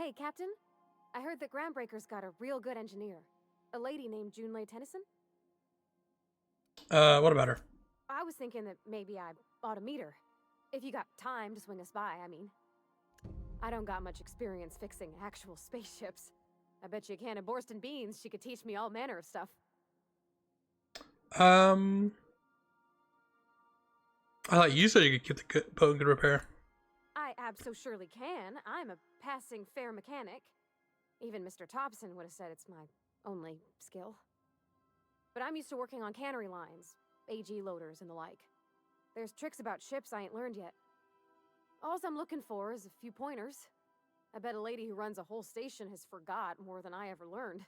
Hey, Captain. I heard that Groundbreaker's got a real good engineer. A lady named Junlei Tennyson. What about her? I was thinking that maybe I ought to meet her. If you got time to swing us by, I mean. I don't got much experience fixing actual spaceships. I bet you a can of Borston beans she could teach me all manner of stuff. I thought you said you could get the boat in good repair. I abso-surely can. I'm a passing fair mechanic. Even Mr. Thompson would have said it's my only skill. But I'm used to working on cannery lines, AG loaders, and the like. There's tricks about ships I ain't learned yet. All I'm looking for is a few pointers. I bet a lady who runs a whole station has forgot more than I ever learned.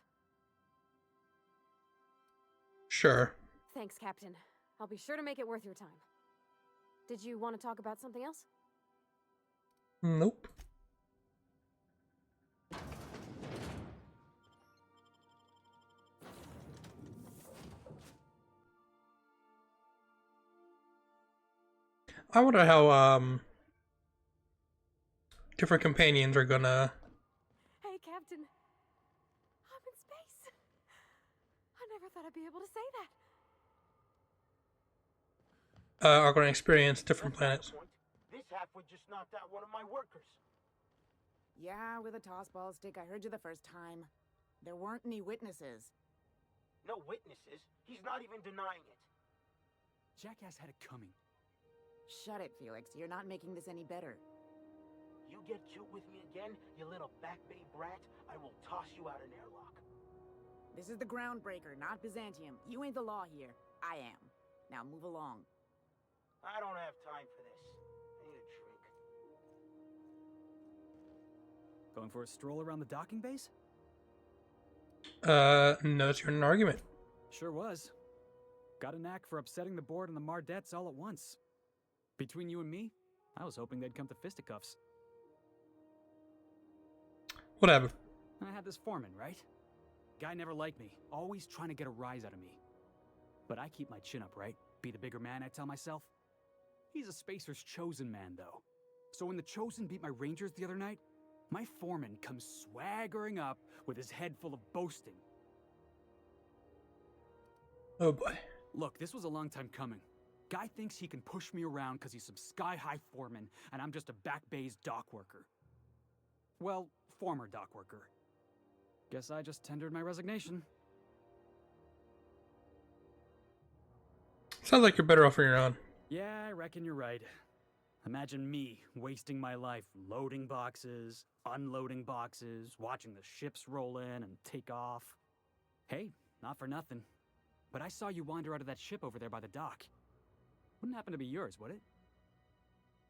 Sure. Thanks, Captain. I'll be sure to make it worth your time. Did you want to talk about something else? Nope. I wonder how different companions are gonna. Hey, Captain. I'm in space. I never thought I'd be able to say that. Are gonna experience different planets. This halfway just knocked out one of my workers. Yeah, with a tossball stick. I heard you the first time. There weren't any witnesses. No witnesses. He's not even denying it. Jackass had it coming. Shut it, Felix. You're not making this any better. You get cute with me again, you little back bay brat, I will toss you out an airlock. This is the Groundbreaker, not Byzantium. You ain't the law here. I am. Now move along. I don't have time for this. I need a drink. Going for a stroll around the docking base? Notice you're in an argument. Sure was. Got a knack for upsetting the board and the Mardettes all at once. Between you and me, I was hoping they'd come to fisticuffs. What happened? I had this foreman, right? Guy never liked me, always trying to get a rise out of me. But I keep my chin up, right? Be the bigger man, I tell myself. He's a Spacer's chosen man, though. So when the Chosen beat my Rangers the other night, my foreman comes swaggering up with his head full of boasting. Oh boy. Look, this was a long time coming. Guy thinks he can push me around because he's some sky-high foreman, and I'm just a back bay's dock worker. Well, former dock worker. Guess I just tendered my resignation. Sounds like you're better off on your own. Yeah, I reckon you're right. Imagine me wasting my life loading boxes, unloading boxes, watching the ships roll in and take off. Hey, not for nothing, but I saw you wander out of that ship over there by the dock. Wouldn't happen to be yours, would it?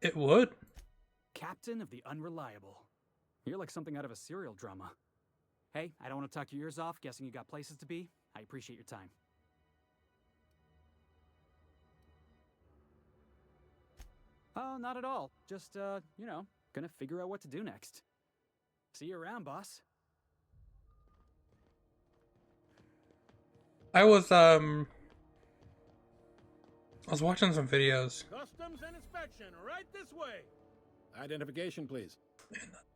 It would. Captain of the Unreliable. You're like something out of a serial drama. Hey, I don't want to talk your ears off, guessing you got places to be. I appreciate your time. Oh, not at all. Just, gonna figure out what to do next. See you around, boss. I was watching some videos. Customs and inspection, right this way. Identification, please.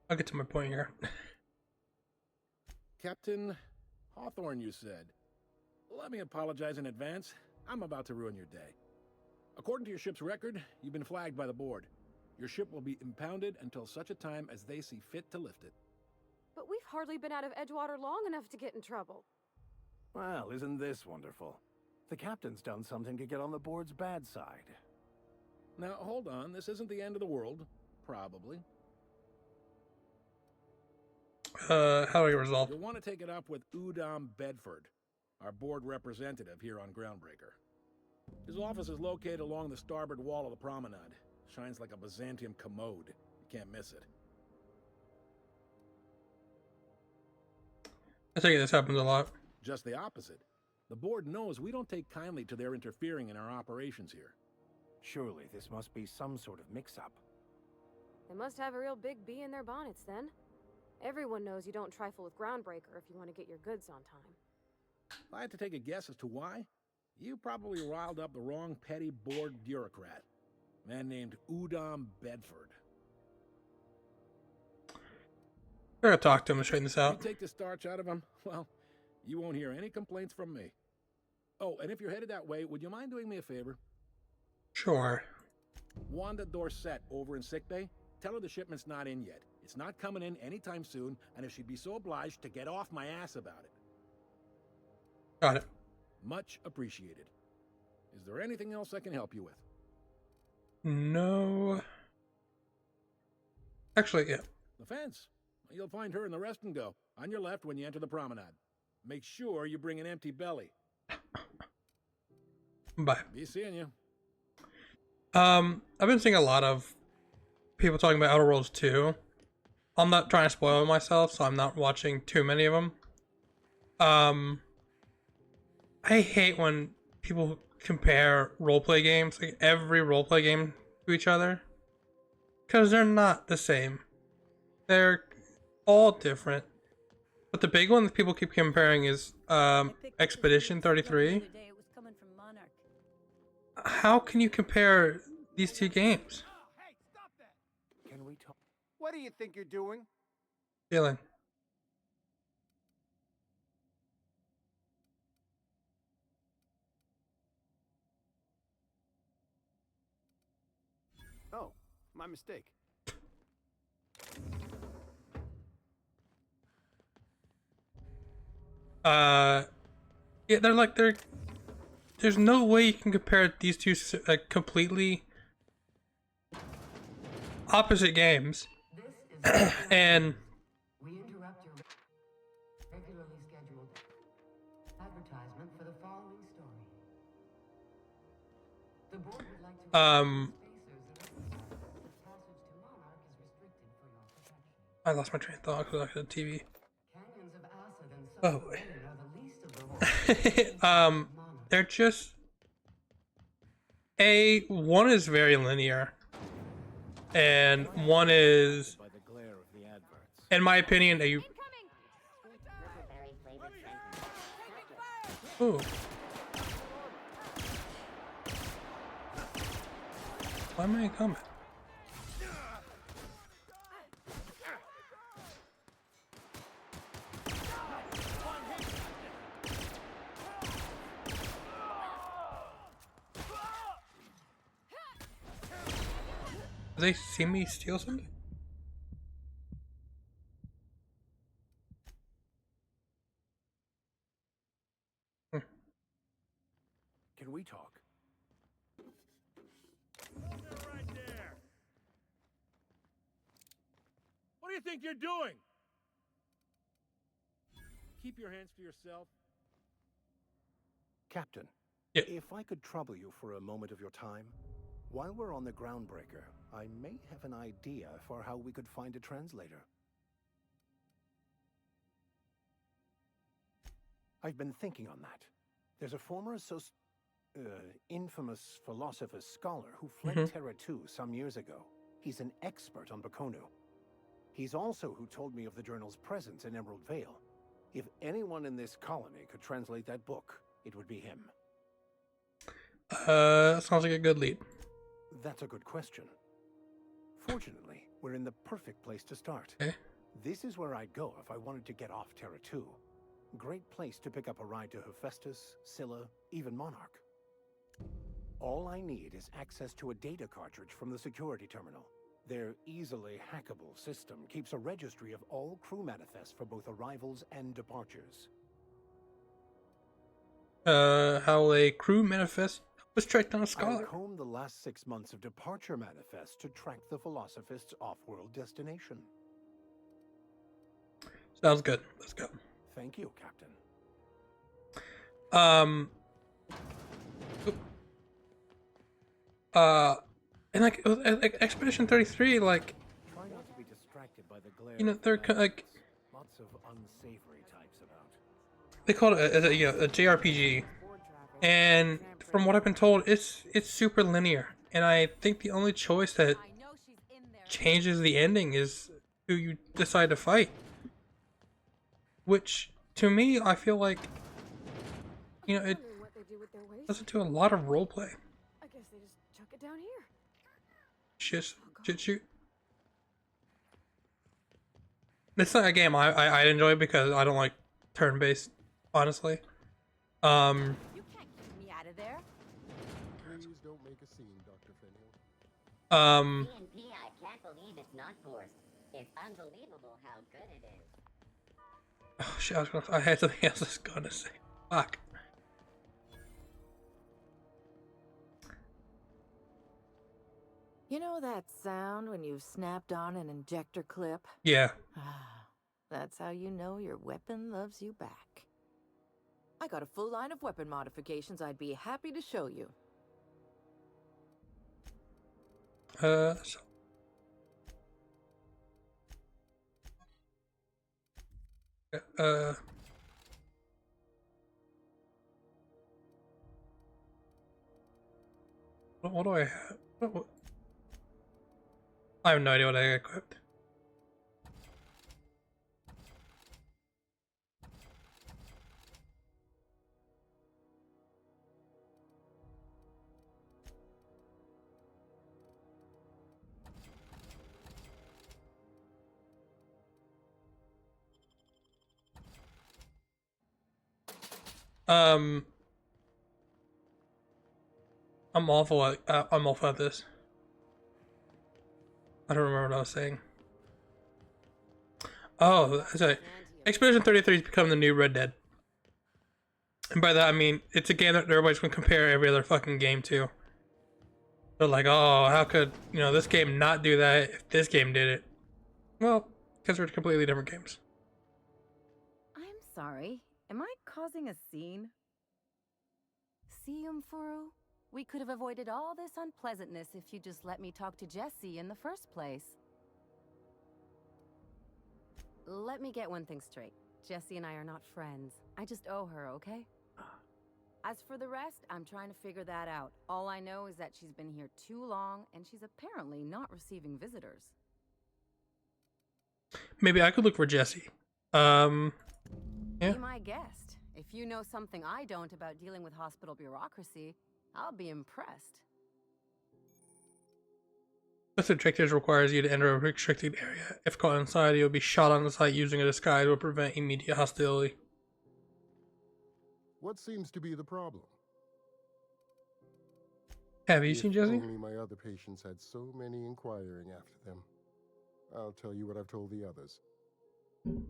I'll get to my point here. Captain Hawthorne, you said. Let me apologize in advance. I'm about to ruin your day. According to your ship's record, you've been flagged by the board. Your ship will be impounded until such a time as they see fit to lift it. But we've hardly been out of Edgewater long enough to get in trouble. Well, isn't this wonderful? The captain's done something to get on the board's bad side. Now, hold on. This isn't the end of the world. Probably. How do I get resolved? You'll want to take it up with Udom Bedford, our board representative here on Groundbreaker. His office is located along the starboard wall of the promenade. Shines like a Byzantium commode. You can't miss it. I think this happens a lot. Just the opposite. The board knows we don't take kindly to their interfering in our operations here. Surely this must be some sort of mix-up. They must have a real big bee in their bonnets then. Everyone knows you don't trifle with Groundbreaker if you want to get your goods on time. If I had to take a guess as to why, you probably riled up the wrong petty board bureaucrat. A man named Udom Bedford. We're gonna talk to him and straighten this You out. take the starch out of them, well, you won't hear any complaints from me. Oh, and if you're headed that way, would you mind doing me a favor? Sure. Wanda Dorset over in sickbay, tell her the shipment's not in yet. It's not coming in anytime soon, and if she'd be so obliged to get off my ass about it. Got it. Much appreciated. Is there anything else I can help you with? No. Actually, yeah. The fence. You'll find her in the rest and go, on your left when you enter the promenade. Make sure you bring an empty belly. Bye. Be seeing you. I've been seeing a lot of people talking about Outer Worlds 2. I'm not trying to spoil myself, so I'm not watching too many of them. I hate when people compare roleplay games, like every roleplay game, to each other. Because they're not the same. They're all different. But the big one that people keep comparing is Expedition 33. How can you compare these two games? Can we talk? What do you think you're doing? Feeling. Oh, my mistake. Yeah, there's no way you can compare these two completely opposite games. And We interrupt your regularly scheduled advertisement for the following story. The board would like to spacers and passage to Monarch is restricted for your protection. I lost my train of thought because I looked at the TV. Canyons of acid and Oh sulfur boy. are the least of the horrors. They're just one is very linear, and one is, By the glare of the adverts. in my opinion, ooh. Why am I coming? Do they see me steal something? Can we talk? Right there. What do you think you're doing? Keep your hands to yourself. Captain, Yeah. if I could trouble you for a moment of your time, while we're on the Groundbreaker, I may have an idea for how we could find a translator. I've been thinking on that. There's a former infamous philosopher scholar who fled Terra 2 some years ago. He's an expert on Bakonu. He's also who told me of the journal's presence in Emerald Vale. If anyone in this colony could translate that book, it would be him. Sounds like a good lead. That's a good question. Fortunately, we're in the perfect place to start. Okay. This is where I'd go if I wanted to get off Terra 2. Great place to pick up a ride to Hephaestus, Scylla, even Monarch. All I need is access to a data cartridge from the security terminal. Their easily hackable system keeps a registry of all crew manifests for both arrivals and departures. How a crew manifest was tracked down a I'll scholar. comb the last 6 months of departure manifests to track the Philosophist's off-world destination. Sounds good. Let's go. Thank you, Captain. And like Expedition 33, like, Try not to be distracted by the glare. you know, they're like, Lots of unsavory types about. they call it a JRPG, and from what I've been told, it's super linear, and I think the only choice that changes the ending is who you decide to fight. Which, to me, I feel like, you know, it Wondering what they do with their waste. doesn't do a lot of roleplay. I guess they just chuck it down here. Shit shoot. It's not a game I enjoy because I don't like turn-based, honestly. You can't keep me out of there. Please don't make a scene, Dr. Fenhill. PNP, I can't believe it's not forced. It's unbelievable how good it is. Oh shit, I had something else I was gonna say. Fuck. You know that sound when you've snapped on an injector clip? Yeah. That's how you know your weapon loves you back. I got a full line of weapon modifications I'd be happy to show you. So. What do I have? What? I have no idea what I equipped. I'm awful at this. I don't remember what I was saying. Oh, sorry. Expedition 33 has become the new Red Dead. And by that I mean, it's a game that everybody's gonna compare every other fucking game to. They're like, oh, how could, this game not do that if this game did it? Well, because they're completely different games. I'm sorry. Am I causing a scene? See, Umfuru? We could have avoided all this unpleasantness if you just let me talk to Jessie in the first place. Let me get one thing straight. Jessie and I are not friends. I just owe her, okay? As for the rest, I'm trying to figure that out. All I know is that she's been here too long, and she's apparently not receiving visitors. Maybe I could look for Jessie. Yeah. Be my guest. If you know something I don't about dealing with hospital bureaucracy, I'll be impressed. This objective requires you to enter a restricted area. If caught inside, you'll be shot on the site using a disguise will prevent immediate hostility. What seems to be the problem? Have you seen Jessie? Only my other patients had so many inquiring after them. I'll tell you what I've told the others.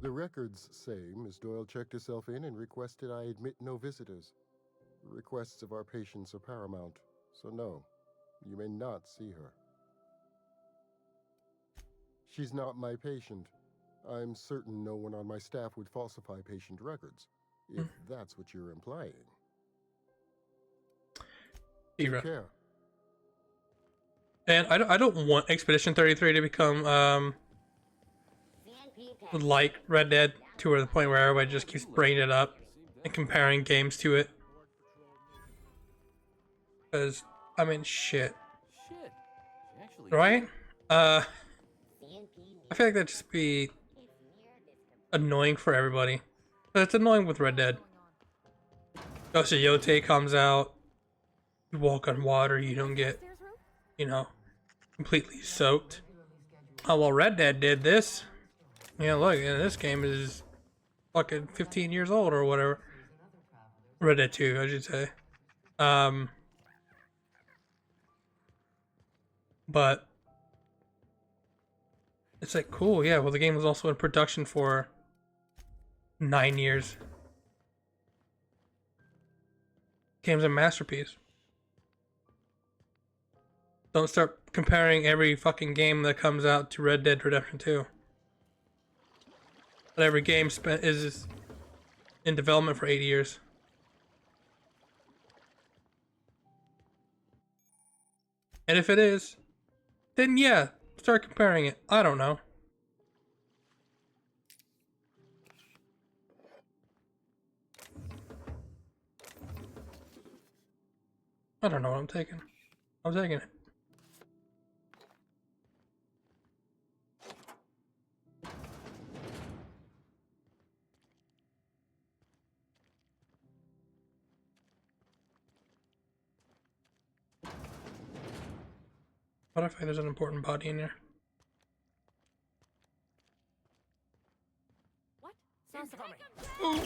The records say Miss Doyle checked herself in and requested I admit no visitors. Requests of our patients are paramount, so no, you may not see her. She's not my patient. I'm certain no one on my staff would falsify patient records, if that's what you're implying. Take care. And I don't want Expedition 33 to become like Red Dead to the point where everybody just keeps bringing it up and comparing games to it. Because, I mean, shit. Right? I feel like that'd just be annoying for everybody. But it's annoying with Red Dead. Ghost of Yote comes out. You walk on water, you don't get, completely soaked. Oh, well, Red Dead did this. Yeah, look, this game is fucking 15 years old or whatever. Red Dead 2, I should say. But it's like, cool, yeah, well, the game was also in production for 9 years. Game's a masterpiece. Don't start comparing every fucking game that comes out to Red Dead Redemption 2. But every game is in development for 8 years. And if it is, then yeah, start comparing it. I don't know. I don't know what I'm taking. I'm taking it. What if there's an important body in here? Ooh.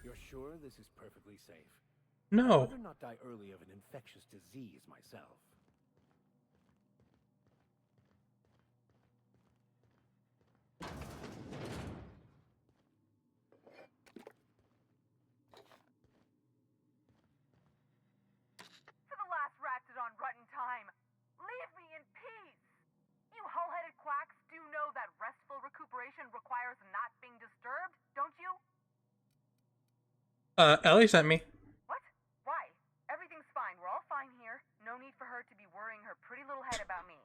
You're sure this is perfectly safe? No. I'd rather not die early of an infectious disease myself. For the last ratted on rotten time, leave me in peace! You hull-headed quacks do know that restful recuperation requires not being disturbed, don't you? Ellie sent me. What? Why? Everything's fine. We're all fine here. No need for her to be worrying her pretty little head about me.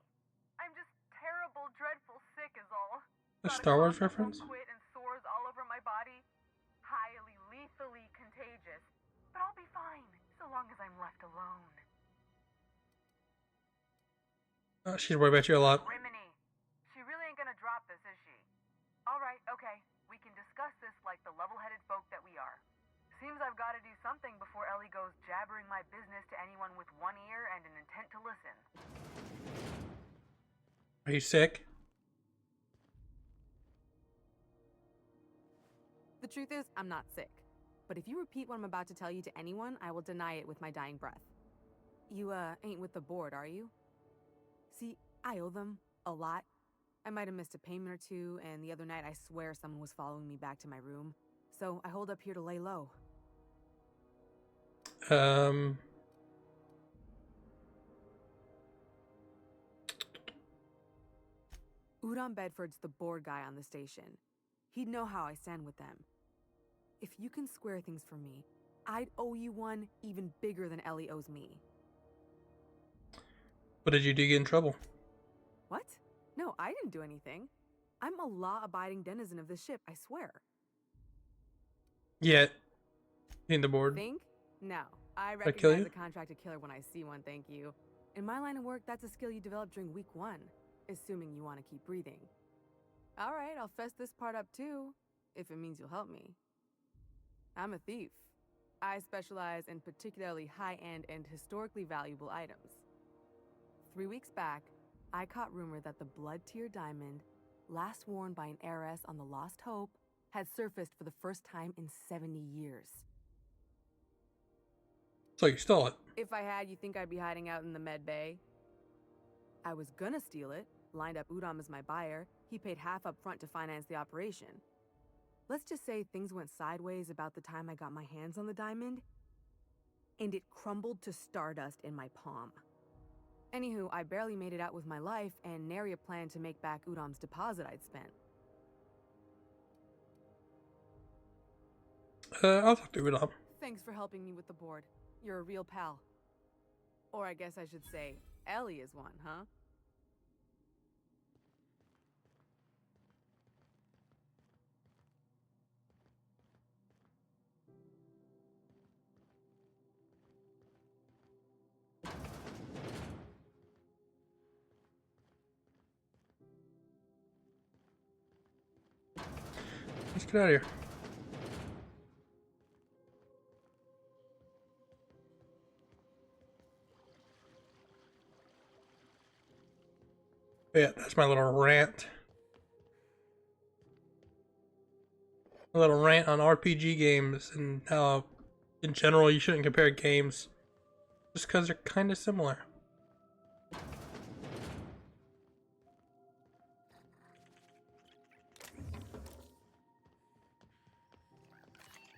I'm just terrible, dreadful sick is all. A Got Star Wars cough that reference? won't quit and sores all over my body. Highly lethally contagious. But I'll be fine, so long as I'm left alone. She's worried about you a lot. Rimini. She really ain't gonna drop this, is she? Alright, okay. We can discuss this like the level-headed folk that we are. Seems I've got to do something before Ellie goes jabbering my business to anyone with one ear and an intent to listen. Are you sick? The truth is, I'm not sick. But if you repeat what I'm about to tell you to anyone, I will deny it with my dying breath. You, ain't with the board, are you? See, I owe them a lot. I might have missed a payment or two, and the other night I swear someone was following me back to my room. So I hold up here to lay low. Udon Bedford's the board guy on the station. He'd know how I stand with them. If you can square things for me, I'd owe you one even bigger than Ellie owes me. What did you do to get in trouble? What? No, I didn't do anything. I'm a law-abiding denizen of this ship, I swear. Yet, in the board. Think? No. I I kill recognize you? a contracted killer when I see one, thank you. In my line of work, that's a skill you develop during week 1, assuming you want to keep breathing. All right, I'll fess this part up too, if it means you'll help me. I'm a thief. I specialize in particularly high-end and historically valuable items. 3 weeks back, I caught rumor that the blood-tier diamond, last worn by an heiress on the Lost Hope, had surfaced for the first time in 70 years. So you stole it. If I had, you think I'd be hiding out in the med bay? I was gonna steal it, lined up Udom as my buyer. He paid half up front to finance the operation. Let's just say things went sideways about the time I got my hands on the diamond, and it crumbled to stardust in my palm. Anywho, I barely made it out with my life, and nary a plan to make back Udom's deposit I'd spent. I'll talk to Udom. Thanks for helping me with the board. You're a real pal. Or I guess I should say, Ellie is one, huh? Let's get out of here. Yeah, that's my little rant. A little rant on RPG games and how, in general, you shouldn't compare games just because they're kind of similar.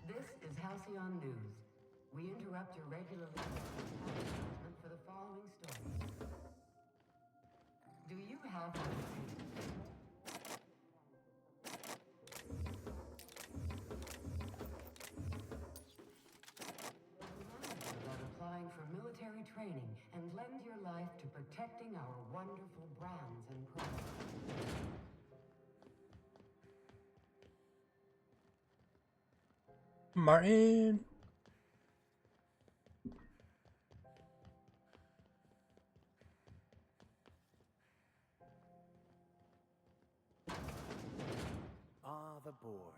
This is Halcyon News. We interrupt your regular advertisement for the following story. Do you have about applying for military training and lend your life to protecting our wonderful brands and products? Martin. the board.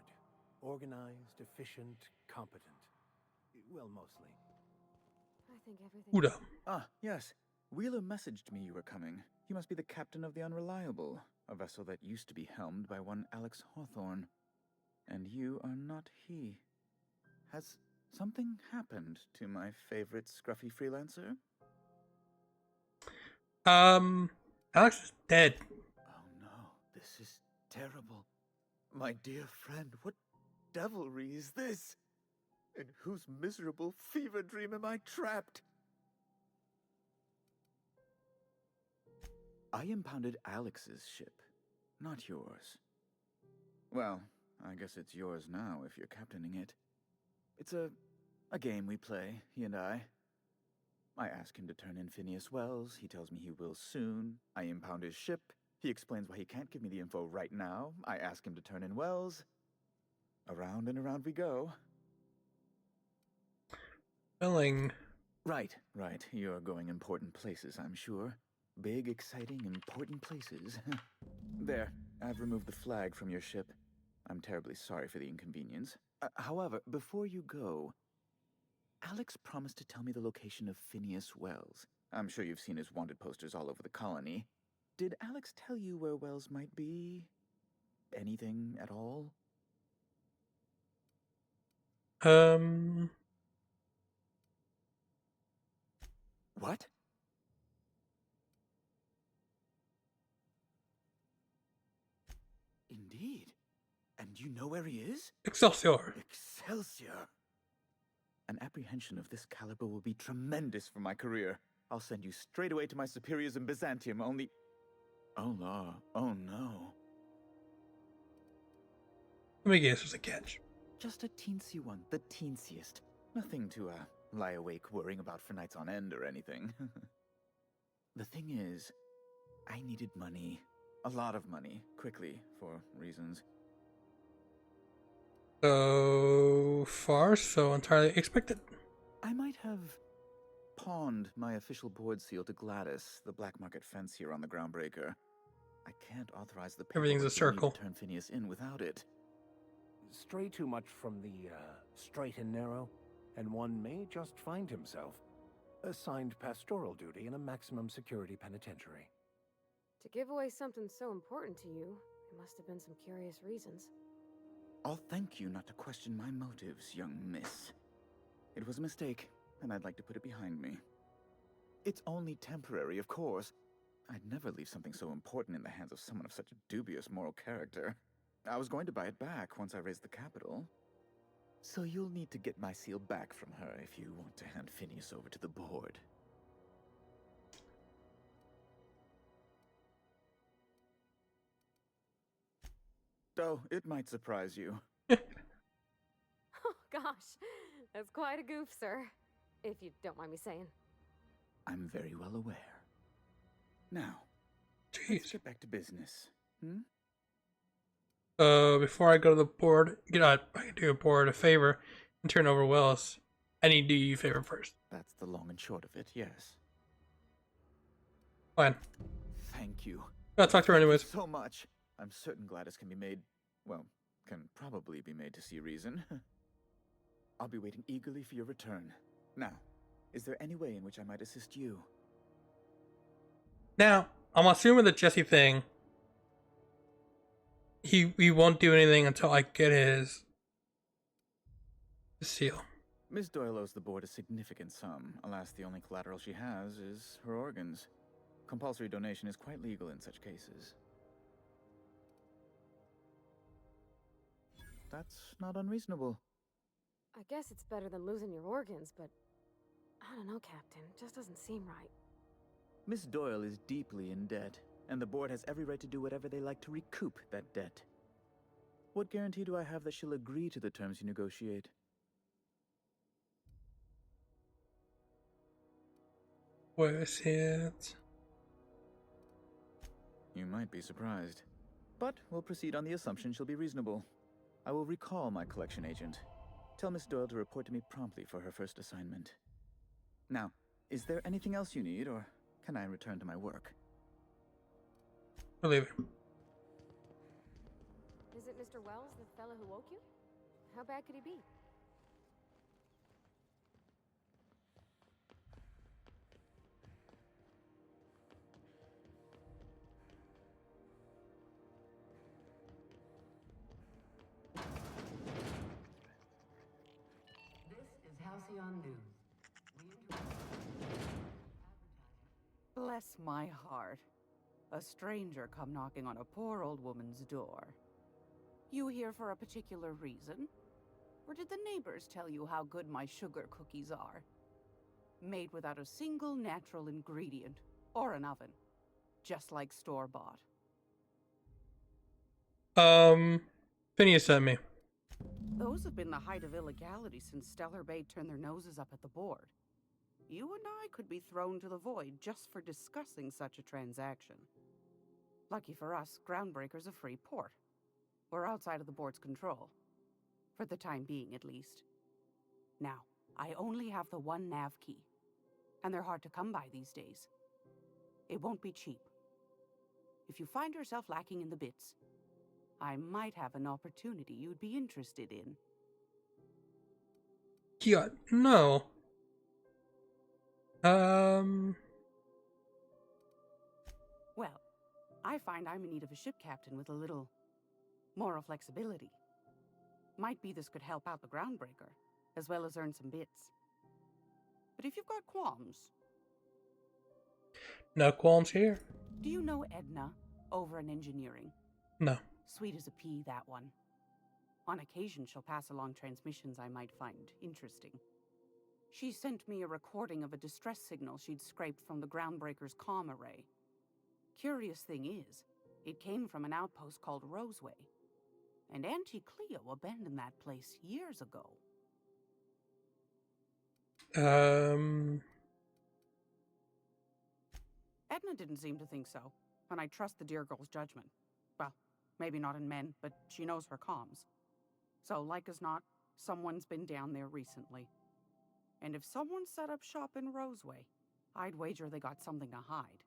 Organized, efficient, competent. Well, mostly. I think everything. Uda. Ah, yes. Wheeler messaged me you were coming. You must be the captain of the Unreliable, a vessel that used to be helmed by one Alex Hawthorne. And you are not he. Has something happened to my favorite scruffy freelancer? Alex is dead. Oh no, this is terrible. My dear friend, what devilry is this? In whose miserable fever dream am I trapped? I impounded Alex's ship, not yours. Well, I guess it's yours now if you're captaining it. It's a game we play, he and I. I ask him to turn in Phineas Wells. He tells me he will soon. I impound his ship. He explains why he can't give me the info right now. I ask him to turn in Wells. Around and around we go. Filling. Right. You're going important places, I'm sure. Big, exciting, important places. There, I've removed the flag from your ship. I'm terribly sorry for the inconvenience. However, before you go, Alex promised to tell me the location of Phineas Wells. I'm sure you've seen his wanted posters all over the colony. Did Alex tell you where Wells might be? Anything at all? What? Indeed. And you know where he is? Excelsior. Excelsior. An apprehension of this caliber will be tremendous for my career. I'll send you straight away to my superiors in Byzantium, only... Oh, no. Oh, no. Let me guess, there's a catch. Just a teensy one, the teensiest. Nothing to, lie awake worrying about for nights on end or anything. The thing is, I needed money. A lot of money, quickly, for reasons. So far, so entirely expected. I might have pawned my official board seal to Gladys, the black market fence here on the Groundbreaker. I can't authorize the Everything's a circle. to turn Phineas in without it. Stray too much from the straight and narrow, and one may just find himself assigned pastoral duty in a maximum security penitentiary. To give away something so important to you, there must have been some curious reasons. I'll thank you not to question my motives, young miss. It was a mistake, and I'd like to put it behind me. It's only temporary, of course. I'd never leave something so important in the hands of someone of such dubious moral character. I was going to buy it back once I raised the capital. So you'll need to get my seal back from her if you want to hand Phineas over to the board. Though it might surprise you. Oh gosh, that's quite a goof, sir. If you don't mind me saying. I'm very well aware. Now, let's get back to business. Before I go to the board, I can do a board a favor and turn over Wells. I need to do you a favor first. That's the long and short of it, yes. Fine. Thank you. I'll talk to her anyways. So much. I'm certain Gladys can be made, well, can probably be made to see reason. I'll be waiting eagerly for your return. Now, is there any way in which I might assist you? Now, I'm assuming the Jesse thing, he won't do anything until I get his seal. Miss Doyle owes the board a significant sum. Alas, the only collateral she has is her organs. Compulsory donation is quite legal in such cases. That's not unreasonable. I guess it's better than losing your organs, but I don't know, Captain. It just doesn't seem right. Miss Doyle is deeply in debt, and the board has every right to do whatever they like to recoup that debt. What guarantee do I have that she'll agree to the terms you negotiate? Where is it? You might be surprised. But we'll proceed on the assumption she'll be reasonable. I will recall my collection agent. Tell Miss Doyle to report to me promptly for her first assignment. Now, is there anything else you need, or can I return to my work? Believe it. Is it Mr. Wells, the fellow who woke you? How bad could he be? This is Halcyon News. Bless my heart. A stranger come knocking on a poor old woman's door. You here for a particular reason? Or did the neighbors tell you how good my sugar cookies are? Made without a single natural ingredient, or an oven. Just like store-bought. Phineas sent me. Those have been the height of illegality since Stellar Bay turned their noses up at the board. You and I could be thrown to the void just for discussing such a transaction. Lucky for us, Groundbreaker's a free port. We're outside of the board's control. For the time being, at least. Now, I only have the one nav key. And they're hard to come by these days. It won't be cheap. If you find yourself lacking in the bits, I might have an opportunity you'd be interested in. Yeah, no. Well, I find I'm in need of a ship captain with a little moral flexibility. Might be this could help out the Groundbreaker, as well as earn some bits. But if you've got qualms... No qualms here. Do you know Edna, over in engineering? No. Sweet as a pea, that one. On occasion, she'll pass along transmissions I might find interesting. She sent me a recording of a distress signal she'd scraped from the Groundbreaker's comm array. Curious thing is, it came from an outpost called Roseway. And Auntie Cleo abandoned that place years ago. Edna didn't seem to think so, and I trust the dear girl's judgment. Well, maybe not in men, but she knows her comms. So, like as not, someone's been down there recently. And if someone set up shop in Roseway, I'd wager they got something to hide.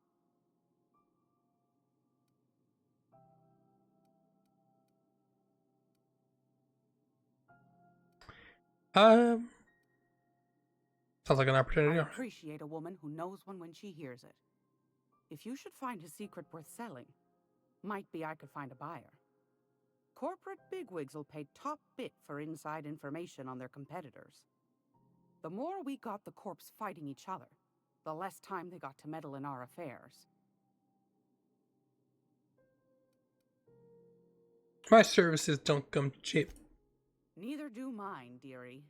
Sounds like an opportunity. I appreciate a woman who knows one when she hears it. If you should find a secret worth selling, might be I could find a buyer. Corporate bigwigs will pay top bit for inside information on their competitors. The more we got the corps fighting each other, the less time they got to meddle in our affairs. My services don't come cheap. Neither do mine, dearie.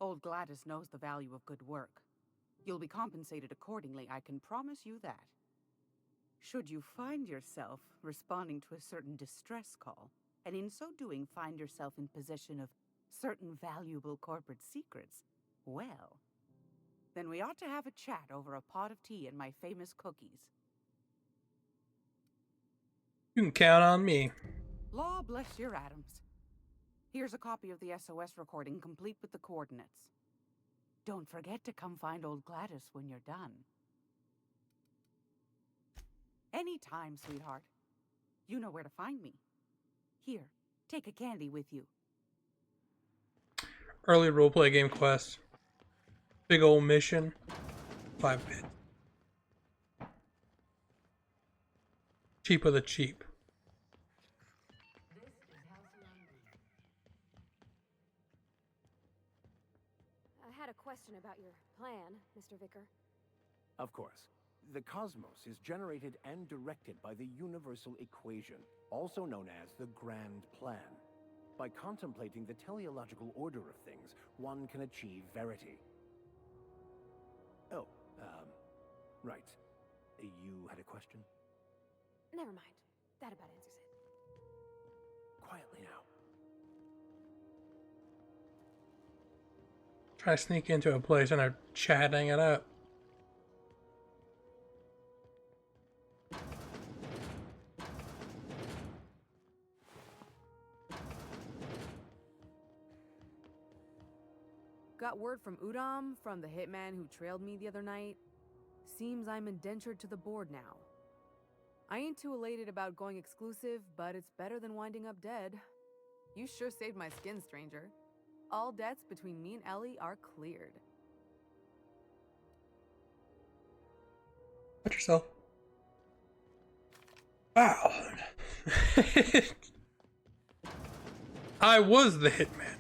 Old Gladys knows the value of good work. You'll be compensated accordingly, I can promise you that. Should you find yourself responding to a certain distress call, and in so doing find yourself in possession of certain valuable corporate secrets, well, then we ought to have a chat over a pot of tea and my famous cookies. You can count on me. Law bless your Adams. Here's a copy of the SOS recording, complete with the coordinates. Don't forget to come find old Gladys when you're done. Anytime, sweetheart. You know where to find me. Here, take a candy with you. Early roleplay game quest. Big old mission. 5 bits. Cheap of the cheap. I had a question about your plan, Mr. Vicker. Of course. The cosmos is generated and directed by the universal equation, also known as the Grand Plan. By contemplating the teleological order of things, one can achieve verity. Oh, right. You had a question? Never mind. That about answers it. Quietly now. Try to sneak into a place and are chatting it up. Got word from Udom, from the hitman who trailed me the other night. Seems I'm indentured to the board now. I ain't too elated about going exclusive, but it's better than winding up dead. You sure saved my skin, stranger. All debts between me and Ellie are cleared. Watch yourself. Wow. I was the hitman.